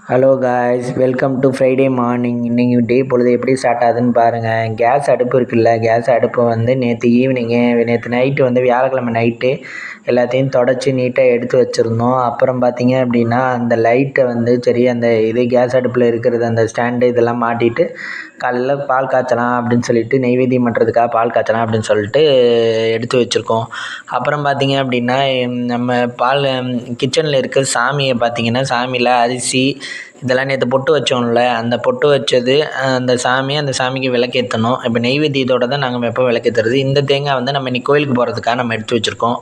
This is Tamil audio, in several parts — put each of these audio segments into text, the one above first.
Hello guys, welcome to Friday morning. இன்றைக்கி டே பொழுது எப்படி ஸ்டார்ட் ஆகுதுன்னு பாருங்கள். கேஸ் அடுப்பு இருக்குல்ல, கேஸ் அடுப்பு வந்து நேற்று நைட்டு வந்து வியாழக்கிழமை நைட்டு எல்லாத்தையும் தொடச்சி நீட்டாக எடுத்து வச்சுருந்தோம். அப்புறம் பார்த்திங்க அப்படின்னா அந்த லைட்டை வந்து சரி அந்த கேஸ் அடுப்பில் இருக்கிறது அந்த ஸ்டாண்டு இதெல்லாம் மாட்டிட்டு காலையில் பால் காய்ச்சலாம் அப்படின்னு சொல்லிட்டு நெய்வேத்தியம் பண்ணுறதுக்காக பால் காய்ச்சலாம் அப்படின்னு சொல்லிட்டு எடுத்து வச்சுருக்கோம். அப்புறம் பார்த்திங்க அப்படின்னா நம்ம கிச்சனில் இருக்க சாமியை பார்த்திங்கன்னா சாமியில் அரிசி இதெல்லாம் நேற்று பொட்டு வச்சோம்ல, அந்த பொட்டு வச்சது அந்த சாமிக்கு விளக்கேற்றணும். இப்போ நெய்வேத்தியத்தோடு தான் நாங்கள் எப்போ விளக்கேற்றுறது. இந்த தேங்காய் வந்து நம்ம இன்னைக்கு கோயிலுக்கு போகிறதுக்காக நம்ம எடுத்து வச்சுருக்கோம்.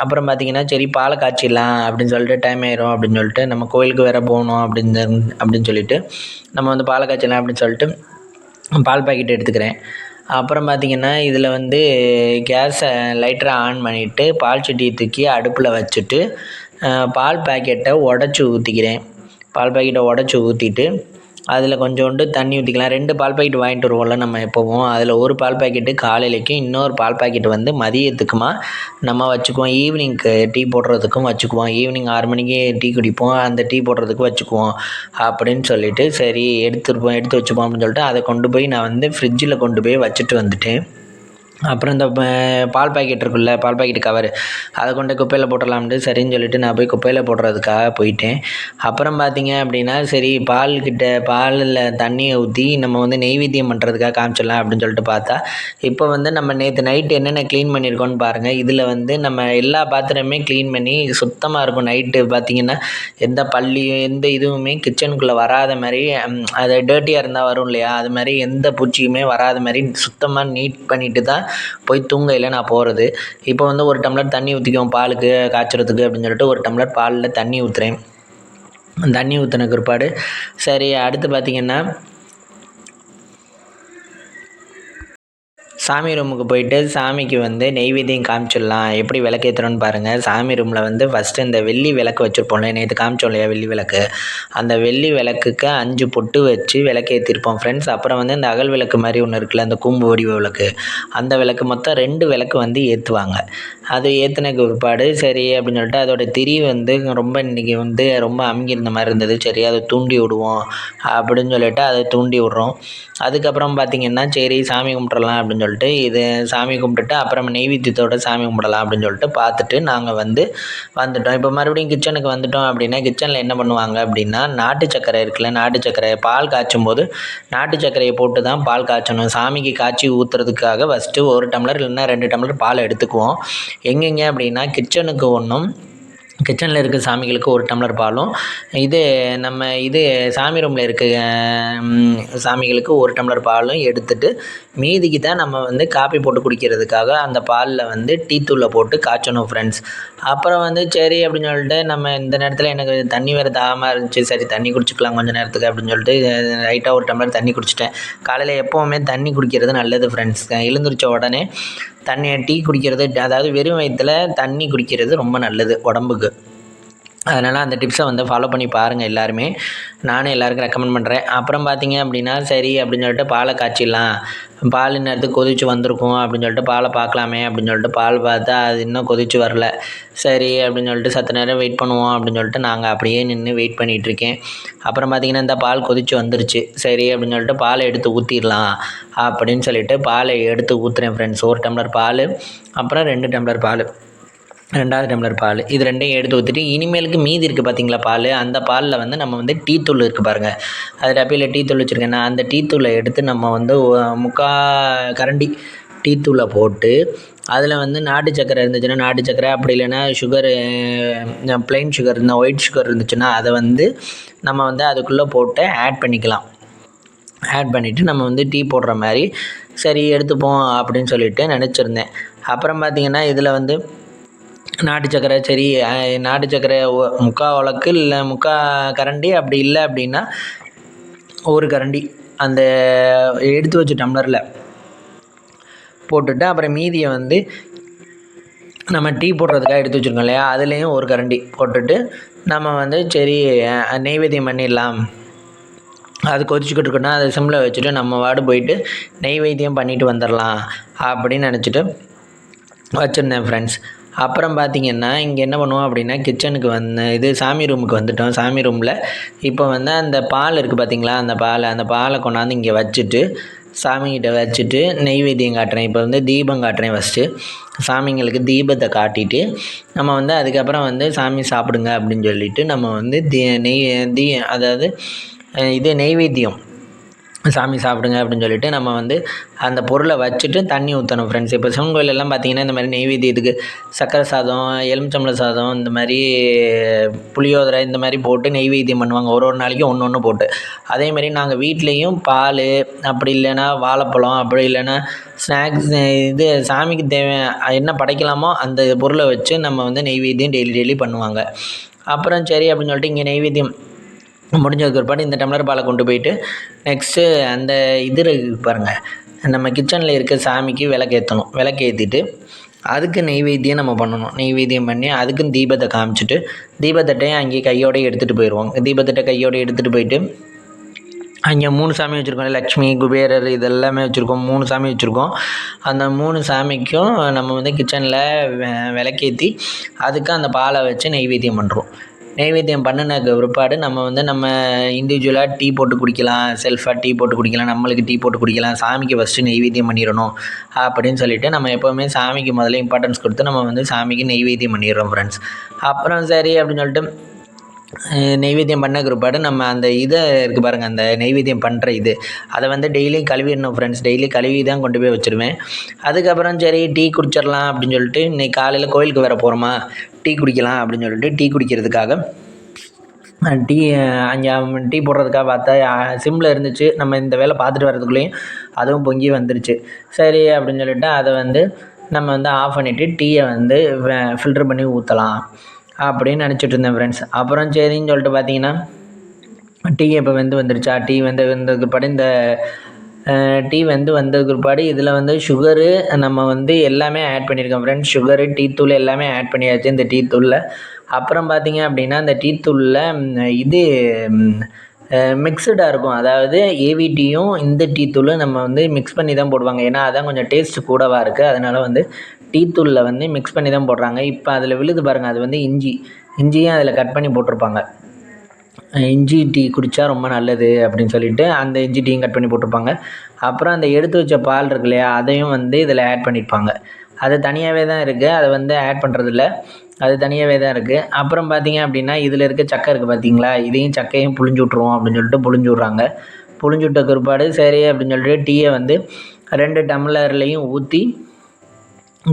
அப்புறம் பார்த்திங்கன்னா சரி பாலை காய்ச்சிடலாம் அப்படின்னு சொல்லிட்டு டைம் ஆயிரும் அப்படின்னு சொல்லிட்டு நம்ம கோயிலுக்கு வேறு போகணும் அப்படின்னு சொல்லிட்டு நம்ம வந்து பாலை காய்ச்சலாம் அப்படின்னு சொல்லிட்டு பால் பாக்கெட் எடுத்துக்கிறேன். அப்புறம் பார்த்திங்கன்னா இதில் வந்து கேஸை லைட்டரை ஆன் பண்ணிவிட்டு பால் சட்டியை தூக்கி அடுப்பில் வச்சுட்டு பால் பாக்கெட்டை உடச்சி ஊற்றிட்டு அதில் கொஞ்சோண்டு தண்ணி ஊற்றிக்கலாம். 2 பால் பாக்கெட் வாங்கிட்டு வருவோம்ல நம்ம எப்போவும், அதில் ஒரு பால் பாக்கெட்டு காலையிலைக்கும் இன்னொரு பால் பாக்கெட்டு வந்து மதியத்துக்குமா நம்ம வச்சுக்குவோம். ஈவினிங்க்கு டீ போடுறதுக்கும் வச்சுக்குவோம். ஈவினிங் 6 மணிக்கு டீ குடிப்போம், அந்த டீ போடுறதுக்கு வச்சுக்குவோம் அப்படின்னு சொல்லிவிட்டு சரி எடுத்து வச்சுப்போம் அப்படின்னு சொல்லிட்டு அதை கொண்டு போய் நான் வந்து ஃப்ரிட்ஜில் கொண்டு போய் வச்சுட்டு வந்துட்டேன். அப்புறம் இந்த பால் பாக்கெட் இருக்குல்ல, பால் பாக்கெட் கவரு அதை கொண்டு குப்பையில் போட்டுடலாம்ட்டு சரின்னு சொல்லிட்டு நான் போய் குப்பையில் போடுறதுக்காக போயிட்டேன். அப்புறம் பார்த்திங்க அப்படின்னா சரி பாலில் தண்ணியை ஊற்றி நம்ம வந்து நெய்வேத்தியம் பண்ணுறதுக்காக காமிச்சிடலாம் அப்படின்னு சொல்லிட்டு பார்த்தா இப்போ வந்து நம்ம நேற்று நைட்டு என்னென்ன க்ளீன் பண்ணியிருக்கோன்னு பாருங்கள். இதில் வந்து நம்ம எல்லா பாத்திரமே க்ளீன் பண்ணி சுத்தமாக இருக்கும். நைட்டு பார்த்திங்கன்னா எந்த பள்ளியும் எந்த இதுவுமே கிச்சனுக்குள்ளே வராத மாதிரி, அது டர்ட்டியாக இருந்தால் வரும் இல்லையா, அது மாதிரி எந்த பூச்சியுமே வராத மாதிரி சுத்தமாக நீட் பண்ணிவிட்டு தான் போய் தூங்கையில் நான் போகிறது. இப்போ வந்து ஒரு டம்ளர் தண்ணி ஊற்றிக்குவோம் பாலுக்கு காய்ச்சறதுக்கு அப்படின்னு சொல்லிட்டு ஒரு டம்ளர் பாலில் தண்ணி ஊற்றுறேன். தண்ணி ஊற்றின பிற்பாடு சரி அடுத்து பார்த்திங்கன்னா சாமி ரூமுக்கு போயிட்டு சாமிக்கு வந்து நெய்வேத்தியம் காமிச்சிடலாம். எப்படி விளக்கேற்றுறோன்னு பாருங்கள். சாமி ரூமில் வந்து ஃபஸ்ட்டு இந்த வெள்ளி விளக்கு வச்சுருப்போம்ல, நேற்று காமிச்சோம் இல்லையா வெள்ளி விளக்கு, அந்த வெள்ளி விளக்குக்கு 5 பொட்டு வச்சு விளக்கேற்றிருப்போம் ஃப்ரெண்ட்ஸ். அப்புறம் வந்து இந்த அகல் விளக்கு மாதிரி ஒன்று இருக்குல்ல, அந்த கூம்பு வடிவ விளக்கு, அந்த விளக்கு மொத்தம் 2 விளக்கு வந்து ஏற்றுவாங்க. அது ஏற்றினக்கு பிற்பாடு சரி அப்படின்னு சொல்லிட்டு அதோடய திரி வந்து இன்றைக்கி வந்து ரொம்ப அமுங்கியிருந்த மாதிரி இருந்தது. சரி அதை தூண்டி விடுவோம் அப்படின்னு சொல்லிட்டு அதை தூண்டி விட்றோம். அதுக்கப்புறம் பார்த்திங்கன்னா சரி சாமி கும்பிட்றலாம் அப்படின்னு சொல்லிட்டு இது சாமி கும்பிட்டுட்டு அப்புறம் நெய்வேத்தியத்தோடு சாமி கும்பிடலாம் அப்படின்னு சொல்லிட்டு பார்த்துட்டு நாங்கள் வந்துட்டோம். இப்போ மறுபடியும் கிச்சனுக்கு வந்துட்டோம் அப்படின்னா கிச்சனில் என்ன பண்ணுவாங்க அப்படின்னா நாட்டு சக்கரை இருக்குல்ல, நாட்டு சக்கரை பால் காய்ச்சும் போது நாட்டு சர்க்கரையை போட்டு தான் பால் காய்ச்சணும். சாமிக்கு காய்ச்சி ஊற்றுறதுக்காக ஃபஸ்ட்டு 1 டம்ளர் இல்லைன்னா 2 டம்ளர் பால் எடுத்துக்குவோம். எங்கெங்க அப்படின்னா கிச்சனுக்கு ஒன்றும், கிச்சனில் இருக்க சாமிகளுக்கு 1 டம்ளர் பாலும், சாமி ரூமில் இருக்க சாமிகளுக்கு 1 டம்ளர் பாலும் எடுத்துகிட்டு மீதிக்கு தான் நம்ம வந்து காப்பி போட்டு குடிக்கிறதுக்காக அந்த பாலில் வந்து டீ தூளை போட்டு காய்ச்சணும் ஃப்ரெண்ட்ஸ். அப்புறம் வந்து சரி அப்படின்னு சொல்லிட்டு நம்ம இந்த நேரத்தில் எனக்கு தண்ணி வேறு தாகமாக இருந்துச்சு, சரி தண்ணி குடிச்சிக்கலாம் கொஞ்சம் நேரத்துக்கு அப்படின்னு சொல்லிட்டு லைட்டாக 1 டம்ளர் தண்ணி குடிச்சிட்டேன். காலையில் எப்போவுமே தண்ணி குடிக்கிறது நல்லது ஃப்ரெண்ட்ஸ். எழுந்திரிச்ச உடனே டீ குடிக்கிறது, அதாவது வெறும் வயிற்றில் தண்ணி குடிக்கிறது ரொம்ப நல்லது உடம்புக்கு. அதனால் அந்த டிப்ஸை வந்து ஃபாலோ பண்ணி பாருங்கள் எல்லாருமே. நானும் எல்லாருக்கும் ரெக்கமெண்ட் பண்ணுறேன். அப்புறம் பார்த்திங்க அப்படின்னா சரி அப்படின்னு சொல்லிட்டு பாலை காய்ச்சிடலாம், பால் நேரத்துக்கு கொதித்து வந்திருக்கும் அப்படின்னு சொல்லிட்டு பாலை பார்க்கலாமே அப்படின்னு சொல்லிட்டு பால் பார்த்தா அது இன்னும் கொதித்து வரல. சரி அப்படின்னு சொல்லிட்டு சற்று நேரம் வெயிட் பண்ணுவோம் அப்படின்னு சொல்லிட்டு நாங்கள் அப்படியே நின்று வெயிட் பண்ணிகிட்ருக்கேன். அப்புறம் பார்த்திங்கன்னா இந்த பால் கொதித்து வந்துருச்சு. சரி அப்படின்னு சொல்லிட்டு பாலை எடுத்து ஊற்றிடலாம் அப்படின்னு சொல்லிட்டு பாலை எடுத்து ஊற்றுறேன் ஃப்ரெண்ட்ஸ். 1 டம்ளர் பால், அப்புறம் 2 டம்ளர் பால், 2வது டம்ளர் பால், இது 2யும் எடுத்து ஊற்றிட்டு இனிமேலுக்கு மீதி இருக்குது பார்த்திங்களா பால், அந்த பாலில் வந்து நம்ம வந்து டீ தூள் இருக்குது பாருங்கள், அது டப்பியில் டீ தூள் வச்சுருக்கேன். அந்த டீ தூளை எடுத்து நம்ம வந்து 3/4 கரண்டி டீ தூளை போட்டு அதில் வந்து நாட்டு சக்கரை இருந்துச்சுன்னா நாட்டு சக்கரை, அப்படி இல்லைன்னா சுகரு ப்ளைன் சுகர், இந்த ஒயிட் சுகர் இருந்துச்சுன்னா அதை வந்து நம்ம வந்து அதுக்குள்ளே போட்டு ஆட் பண்ணிக்கலாம். ஆட் பண்ணிவிட்டு நம்ம வந்து டீ போடுற மாதிரி சரி எடுத்துப்போம் அப்படின்னு சொல்லிட்டு நினச்சிருந்தேன். அப்புறம் பார்த்திங்கன்னா இதில் வந்து நாட்டு சக்கரை, சரி நாட்டு சக்கரை 3/4 உலக்கு இல்லை 3/4 கரண்டி, அப்படி இல்லை அப்படின்னா 1 கரண்டி அந்த எடுத்து வச்ச டம்ளரில் போட்டுட்டு அப்புறம் மீதியை வந்து நம்ம டீ போடுறதுக்காக எடுத்து வச்சுருக்கோம் இல்லையா, அதுலேயும் 1 கரண்டி போட்டுட்டு நம்ம வந்து சரி நெய்வேத்தியம் பண்ணிடலாம். அது கொதிச்சுக்கிட்டு இருக்கோன்னா அதை சிம்மில் வச்சுட்டு நம்ம வாடு போயிட்டு நெய்வேத்தியம் பண்ணிவிட்டு வந்துடலாம் அப்படின்னு நினச்சிட்டு வச்சுருந்தேன் ஃப்ரெண்ட்ஸ். அப்புறம் பார்த்திங்கன்னா இங்கே என்ன பண்ணுவோம் அப்படின்னா கிச்சனுக்கு இது சாமி ரூமுக்கு வந்துட்டோம். சாமி ரூமில் இப்போ வந்து அந்த பால் இருக்குது பார்த்திங்களா, அந்த பாலை கொண்டாந்து இங்கே வச்சுட்டு சாமிகிட்ட வச்சுட்டு நெய்வேத்தியம் காட்டுறேன். இப்போ வந்து தீபம் காட்டுறேன். ஃபஸ்ட்டு சாமிங்களுக்கு தீபத்தை காட்டிட்டு நம்ம வந்து அதுக்கப்புறம் வந்து சாமி சாப்பிடுங்க அப்படின்னு சொல்லிவிட்டு நம்ம வந்து அதாவது இது நெய்வேத்தியம் சாமி சாப்பிடுங்க அப்படின்னு சொல்லிட்டு நம்ம வந்து அந்த பொருளை வச்சுட்டு தண்ணி ஊற்றணும் ஃப்ரெண்ட்ஸ். இப்போ சிவன் கோயிலெல்லாம் பார்த்திங்கன்னா இந்த மாதிரி நெய்வேத்தியத்துக்கு சக்கரை சாதம், எலுமிச்சம்பழ சாதம், இந்த மாதிரி புளியோதரை இந்த மாதிரி போட்டு நெய்வேத்தியம் பண்ணுவாங்க. ஒரு நாளைக்கும் ஒன்று போட்டு. அதேமாதிரி நாங்கள் வீட்லேயும் பால், அப்படி இல்லைன்னா வாழைப்பழம், அப்படி இல்லைன்னா ஸ்நாக்ஸ், இது சாமிக்கு என்ன படைக்கலாமோ அந்த பொருளை வச்சு நம்ம வந்து நெய்வேத்தியம் டெய்லி பண்ணுவாங்க. அப்புறம் சரி அப்படின்னு சொல்லிட்டு இங்கே நெய்வேத்தியம் முடிஞ்சதுக்கு ஒருபாடு இந்த டம்ளர் பாலை கொண்டு போயிட்டு நெக்ஸ்ட்டு அந்த இது பாருங்கள், நம்ம கிச்சனில் இருக்க சாமிக்கு விளக்கேற்றணும். விளக்கேற்றிட்டு அதுக்கு நெய்வேத்தியம் நம்ம பண்ணணும். நெய்வேத்தியம் பண்ணி அதுக்கும் தீபத்தை காமிச்சிட்டு தீபத்தட்டையும் அங்கேயே கையோடையே எடுத்துகிட்டு போயிடுவோம். தீபத்தட்டை கையோடு எடுத்துகிட்டு போயிட்டு அங்கே 3 சாமி வச்சுருக்கோம். லக்ஷ்மி, குபேரர் இதெல்லாமே வச்சுருக்கோம். 3 சாமி வச்சுருக்கோம். அந்த 3 சாமிக்கும் நம்ம வந்து கிச்சனில் விளக்கேற்றி அதுக்கு அந்த பாலை வச்சு நெய்வேத்தியம் பண்ணுறோம். நெய்வேத்தியம் பண்ணினதுக்கு பிற்பாடு நம்ம வந்து இண்டிவிஜுவலாக டீ போட்டு குடிக்கலாம், செல்ஃபாக டீ போட்டு குடிக்கலாம், நம்மளுக்கு டீ போட்டு குடிக்கலாம். சாமிக்கு ஃபஸ்ட்டு நெய்வேத்தியம் பண்ணிடணும் அப்படின்னு சொல்லிவிட்டு நம்ம எப்போவுமே சாமிக்கு முதல்ல இம்பார்ட்டன்ஸ் கொடுத்து நம்ம வந்து சாமிக்கு நெய்வேத்தியம் பண்ணிடுறோம் ஃப்ரெண்ட்ஸ். அப்புறம் சரி அப்படின்னு சொல்லிட்டு நெய்வேத்தியம் பண்ண பிற்பாடு நம்ம அந்த இதை இருக்குது பாருங்கள், அந்த நெய்வேத்தியம் பண்ணுற அதை வந்து டெய்லியும் கழுவிடணும் ஃப்ரெண்ட்ஸ். டெய்லி கழுவி தான் கொண்டு போய் வச்சுருவேன். அதுக்கப்புறம் சரி டீ குடிச்சிடலாம் அப்படின்னு சொல்லிட்டு இன்றைக்கி காலையில் கோயிலுக்கு வர போகிறோமா, டீ குடிக்கலாம் அப்படின்னு சொல்லிட்டு டீ குடிக்கிறதுக்காக அங்கே டீ போடுறதுக்காக பார்த்தா சிம்மில் இருந்துச்சு. நம்ம இந்த வேலை பார்த்துட்டு வரதுக்குள்ளேயும் அதுவும் பொங்கி வந்துருச்சு. சரி அப்படின்னு சொல்லிட்டு அதை வந்து நம்ம வந்து ஆஃப் பண்ணிவிட்டு டீயை வந்து ஃபில்ட்ரு பண்ணி ஊற்றலாம் அப்படின்னு நினச்சிட்டு இருந்தேன் ஃப்ரெண்ட்ஸ். அப்புறம் சரின்னு சொல்லிட்டு பார்த்தீங்கன்னா டீ இப்போ வந்துருச்சா, டீ வந்ததுக்கு பிற்பாடு இந்த டீ வந்ததுக்கு பிற்பாடு இதில் வந்து சுகரு நம்ம வந்து எல்லாமே ஆட் பண்ணியிருக்கோம் ஃப்ரெண்ட்ஸ். சுகரு, டீ தூள் எல்லாமே ஆட் பண்ணியாச்சு இந்த டீ தூளில். அப்புறம் பார்த்திங்க அப்படின்னா இந்த டீ தூளில் இது மிக்சடாக இருக்கும். அதாவது ஏவிடியும் இந்த டீ தூளும் நம்ம வந்து மிக்ஸ் பண்ணி தான் போடுவாங்க. ஏன்னா அதான் கொஞ்சம் டேஸ்ட்டு கூடவாக இருக்குது. அதனால் வந்து டீ தூளில் வந்து மிக்ஸ் பண்ணி தான் போடுறாங்க. இப்போ அதில் விழுது பாருங்கள், அது வந்து இஞ்சியும் அதில் கட் பண்ணி போட்டிருப்பாங்க. இஞ்சி டீ குடித்தா ரொம்ப நல்லது அப்படின்னு சொல்லிட்டு அந்த இஞ்சி டீயும் கட் பண்ணி போட்டிருப்பாங்க. அப்புறம் அந்த எடுத்து வச்ச பால் இருக்கு இல்லையா, அதையும் வந்து இதில் ஆட் பண்ணியிருப்பாங்க. அது தனியாகவே தான் இருக்குது, அதை வந்து ஆட் பண்ணுறதில்ல, அது தனியாகவே தான் இருக்குது. அப்புறம் பார்த்திங்க அப்படின்னா இதில் இருக்க சக்கை இருக்குது பார்த்திங்களா, இதையும் சக்கையும் புழிஞ்சு விட்ருவோம் அப்படின்னு சொல்லிட்டு புழிஞ்சு விட்றாங்க. புழிஞ்சு விட்ட பிற்பாடு சரி அப்படின்னு சொல்லிட்டு டீயை வந்து 2 டம்ளர்லேயும் ஊற்றி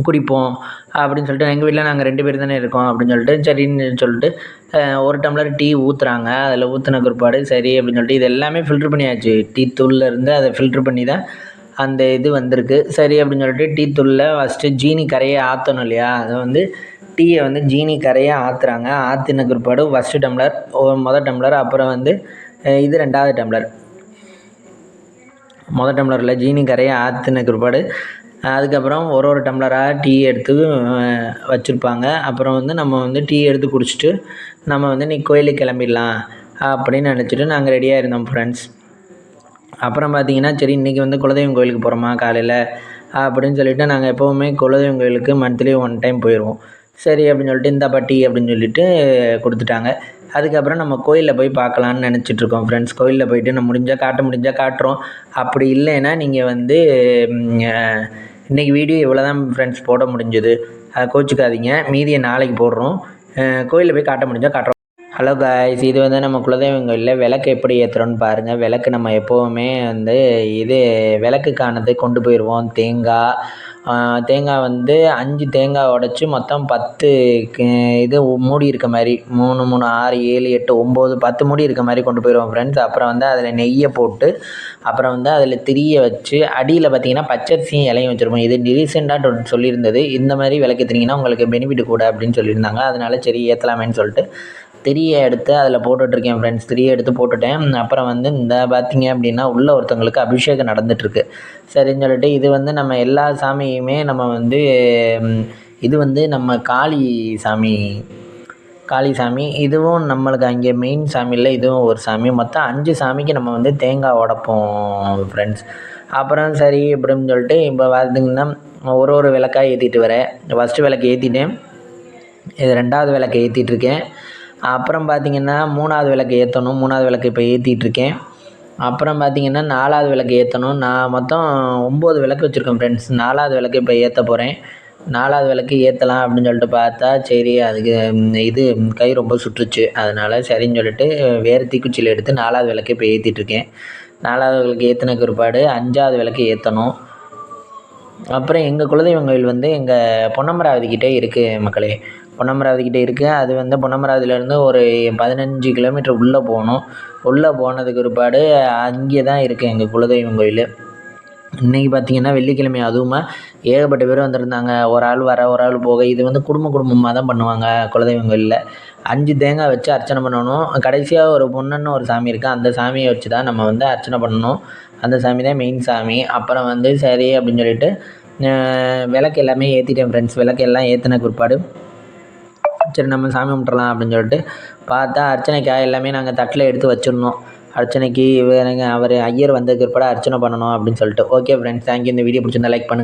குடிப்போம் அப்படின்னு சொல்லிட்டு எங்கள் வீட்டில் நாங்கள் 2 பேர் தானே இருக்கோம் அப்படின்னு சொல்லிட்டு சரின்னு சொல்லிட்டு 1 டம்ளர் டீ ஊற்றுறாங்க. அதில் ஊற்றின பிற்பாடு சரி அப்படின்னு சொல்லிட்டு இது எல்லாமே ஃபில்ட்ரு பண்ணியாச்சு. டீ தூளில் இருந்து அதை ஃபில்ட்ரு பண்ணி தான் அந்த இது வந்திருக்கு. சரி அப்படின்னு சொல்லிட்டு டீ தூளில் ஃபஸ்ட்டு ஜீனி கரையை ஆற்றணும் இல்லையா, அதை வந்து டீயை வந்து ஜீனி கரையை ஆற்றுறாங்க. ஆற்றின பிற்பாடு ஃபஸ்ட்டு டம்ளர், மொதல் டம்ளர், அப்புறம் வந்து இது 2வது டம்ளர். மொதல் டம்ளரில் ஜீனி கரையை ஆற்றின பிற்பாடு அதுக்கப்புறம் ஒரு டம்ளராக டீ எடுத்து வச்சுருப்பாங்க. அப்புறம் வந்து நம்ம வந்து டீ எடுத்து குடிச்சிட்டு நம்ம வந்து இன்றைக்கி கோயிலுக்கு கிளம்பிடலாம் அப்படின்னு நினச்சிட்டு நாங்கள் ரெடியாக இருந்தோம் ஃப்ரெண்ட்ஸ். அப்புறம் பார்த்திங்கன்னா சரி இன்றைக்கி வந்து குலதெய்வம் கோயிலுக்கு போகிறோமா காலையில் அப்படின்னு சொல்லிவிட்டு நாங்கள் எப்போவுமே குலதெய்வம் கோயிலுக்கு மந்த்லி 1 டைம் போயிடுவோம். சரி அப்படின்னு சொல்லிட்டு இந்தாப்பா டீ அப்படின்னு சொல்லிட்டு கொடுத்துட்டாங்க. அதுக்கப்புறம் நம்ம கோயிலில் போய் பார்க்கலான்னு நினச்சிட்ருக்கோம் ஃப்ரெண்ட்ஸ். கோயிலில் போயிட்டு நம்ம முடிஞ்சால் காட்டுறோம். அப்படி இல்லைன்னா நீங்கள் வந்து இன்றைக்கி வீடியோ இவ்வளோ தான் ஃப்ரெண்ட்ஸ் போட முடிஞ்சது, கோச்சிக்காதீங்க, மீதியை நாளைக்கு போடுறோம். கோயிலில் போய் காட்ட முடிஞ்சால் காட்டுறோம். ஹலோ காய்ஸ், இது வந்து நம்ம குலதெய்வம் கோயிலில் விளக்கு எப்படி ஏற்றுறோன்னு பாருங்கள். விளக்கு நம்ம எப்போவுமே வந்து விளக்குக்கானது கொண்டு போயிடுவோம். தேங்காய் வந்து 5 தேங்காய் உடச்சி மொத்தம் 10 இது மூடி இருக்க மாதிரி 3, 3, 6, 7, 8, 9, 10 மூடி இருக்க மாதிரி கொண்டு போயிடுவோம் ஃப்ரெண்ட்ஸ். அப்புறம் வந்து அதில் நெய்யை போட்டு அப்புறம் வந்து அதில் திரியை வச்சு அடியில் பார்த்திங்கன்னா பச்சரிசியும் இலையும் வச்சுருப்போம். இது ரீசெண்டாக சொல்லியிருந்தது, இந்த மாதிரி விளக்கு ஏற்றினீங்கன்னா உங்களுக்கு பெனிஃபிட் கூட அப்படின்னு சொல்லியிருந்தாங்க. அதனால சரி ஏற்றலாமேன்னு சொல்லிட்டு திரியை எடுத்து அதில் போட்டுட்ருக்கேன் ஃப்ரெண்ட்ஸ். திரியை எடுத்து போட்டுட்டேன். அப்புறம் வந்து இந்த பார்த்திங்க அப்படின்னா உள்ள ஒருத்தவங்களுக்கு அபிஷேகம் நடந்துகிட்ருக்கு. சரின்னு சொல்லிட்டு இது வந்து நம்ம எல்லா சாமியுமே நம்ம வந்து இது வந்து நம்ம காளி சாமி இதுவும் நம்மளுக்கு அங்கே மெயின் சாமியில் இதுவும் ஒரு சாமி. மொத்தம் 5 சாமிக்கு நம்ம வந்து தேங்காய் உடைப்போம் ஃப்ரெண்ட்ஸ். அப்புறம் சரி அப்படின்னு சொல்லிட்டு இப்போ பார்த்திங்கன்னா ஒரு விளக்காக ஏற்றிட்டு வரேன். ஃபஸ்ட்டு விளக்கு ஏற்றிட்டேன். இது 2வது விளக்கு ஏற்றிட்டுருக்கேன். அப்புறம் பார்த்திங்கன்னா 3வது விளக்கு ஏற்றணும். 3வது விளக்கு இப்போ ஏற்றிட்டுருக்கேன். அப்புறம் பார்த்திங்கன்னா 4வது விளக்கு ஏற்றணும். நான் மொத்தம் 9 விளக்கு வச்சுருக்கேன் ஃப்ரெண்ட்ஸ். 4வது விளக்கு இப்போ ஏற்ற போகிறேன். 4வது விளக்கு ஏற்றலாம் அப்படின்னு சொல்லிட்டு பார்த்தா, சரி அதுக்கு இது கை ரொம்ப சுட்டுருச்சு. அதனால் சரின்னு சொல்லிட்டு வேறு தீக்குச்சியில் எடுத்து 4வது விளக்கு இப்போ ஏற்றிட்டுருக்கேன். 4வது விளக்கு ஏற்றின பிற்பாடு 5வது விளக்கு ஏற்றணும். அப்புறம் எங்கள் குலதெய்வம் கோயில் வந்து எங்கள் பொன்னமராவதிக்கிட்டே இருக்குது மக்களே. பொன்னமராவதிக்கிட்டே இருக்குது. அது வந்து பொன்னமராவதியிலேருந்து ஒரு 15 கிலோமீட்டர் உள்ளே போகணும். உள்ளே போனதுக்கு பிற்பாடு அங்கே தான் இருக்குது எங்கள் குலதெய்வம் கோயில். இன்றைக்கி பார்த்திங்கன்னா வெள்ளிக்கிழமை, அதுவுமா ஏகப்பட்ட பேர் வந்திருந்தாங்க. ஒரு ஆள் வர, ஒரு ஆள் போக. இது வந்து குடும்பமாக தான் பண்ணுவாங்க குலதெய்வம் கோயிலில். 5 தேங்காய் வச்சு அர்ச்சனை பண்ணணும். கடைசியாக ஒரு பொண்ணுன்னு ஒரு சாமி இருக்குது. அந்த சாமியை வச்சு தான் நம்ம வந்து அர்ச்சனை பண்ணணும். அந்த சாமி தான் மெயின் சாமி. அப்புறம் வந்து சரி அப்படின்னு சொல்லிட்டு விளக்கு எல்லாமே ஏற்றிட்டேன் ஃப்ரெண்ட்ஸ். விளக்கு எல்லாம் ஏற்றின பிற்பாடு சரி நம்ம சாமி கும்பிட்றலாம் அப்படின்னு சொல்லிட்டு பார்த்தா, அர்ச்சனைக்காக எல்லாமே நாங்கள் தட்டில் எடுத்து வச்சிருந்தோம். அர்ச்சனைக்கு அவர் ஐயர் வந்ததுக்கு பிற்பாடு அர்ச்சனை பண்ணணும் அப்படின்னு சொல்லிட்டு. Okay friends, thank you. இந்த வீடியோ பிடிச்சிருந்தா லைக் பண்ணுங்கள்.